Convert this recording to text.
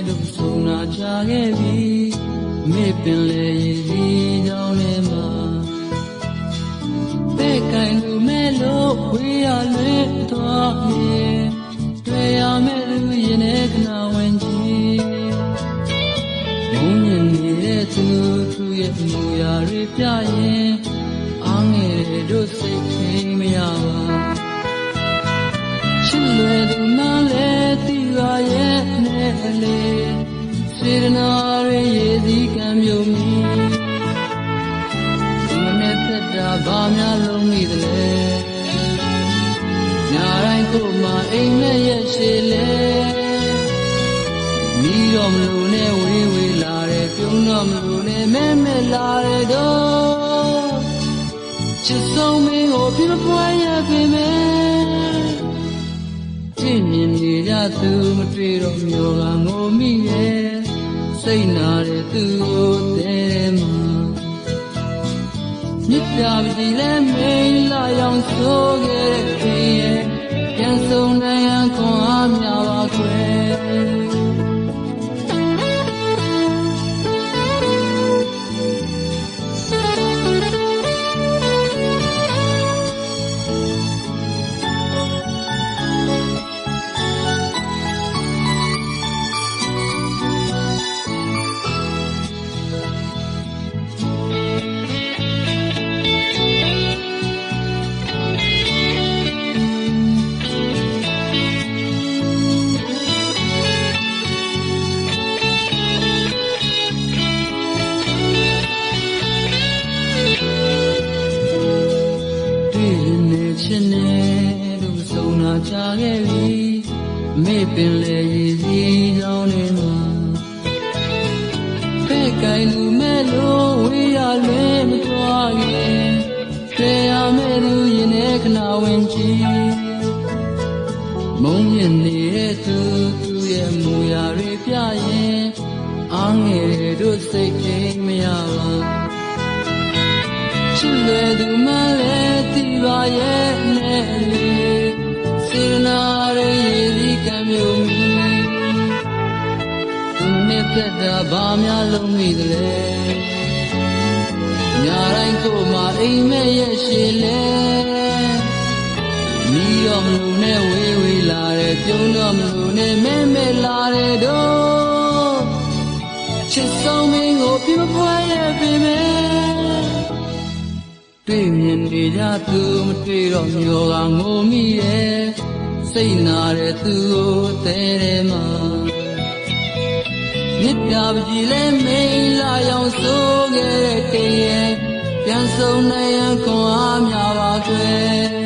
တို့ဆုံးနာချခဲ့ပြီမေပင်လေရည်စီကြောင်းထဲမှာပဲ့ကိုင်လူမဲ့လို့ဝေးရလွဲသွားရင်တွေ့ရမဲ့လူရင်ထဲခဏဝင်ကြည့်မုန်းမြင်နေတဲ့သူရဲ့မူရာတွေပြရင်အားငယ်တို့စိတ်ထိမရပါချစ်လွယ်သူမှလည်းသိပါရဲ့နဲ့လေစေတနာတွေရည်စည်းကံမျိုးမီမနဲ့သက်တာဘာများလုံးမိသလဲညာတိုင်းကိုမှအိမ်နဲ့ရက်ရှိလေမီးတော့မလို့နဲ့ဝေးဝေးလာတယ်ပြုံးတော့မလို့နဲ့မဲမဲလာတယ်တော့ချစ်ဆုံးမင်းကိုပြမပွားရပေမဲ့ကြည့်မြင်နေကြသူမတွေ့တော့မျိုးကငိုမိရဲ့စိတ်နာတဲ့သူကိုတဲမှာမြစ်ပြပစီလဲမိန်လာရောင်ဆိုးခဲ့တဲ့ရဲ့ပြန်ဆုံးနိုင်ရန်ခွန်အားများပါခွဲချစ်နေတို့ဆုံးနာချခဲ့ပြီမေပင်လေရည်စီကြောင်းထဲမှာပဲ့ကိုင်လူမဲ့လို့ဝေးရလွဲမသွားခင်တွေ့ရမဲ့သူရင်ထဲခဏဝင်ကြည့်မုန်းမြင်နေတဲ့သူရဲ့မူရာတွေပြရင်အားငယ်တို့စိတ်ထိမရပါချစ်လွယ်သူမှလည်းသိပါရဲ့နဲ့လေစေနာရဲ့ရည်စည်းကံမျိုးမီသူနဲ့သက်တာဘာများလုံးမိသလဲညာတိုင်းကိုမှအိမ်မဲ့ရဲ့ရှိလေမီးတော့မလို့နဲ့ဝေးဝေးလာတယ်ပြုံးတော့မလို့နဲ့မဲမဲလာတယ်တော့ချစ်ဆုံးမင်းကိုပြမပွားရဲ့ပေမဲ့တွေ့မြင်နေကြသူမတွေ့တော့မျိုးကငိုမိရဲ့စိတ်နာတဲ့သူကိုတဲတယ်မှာမြစ်ပြပကြီးလဲမိန်လာရောင်ဆိုးခဲ့တဲ့တည်းရဲ့ပြန်ဆုံးနိုင်ရန်ခွန်အားများပါခွဲ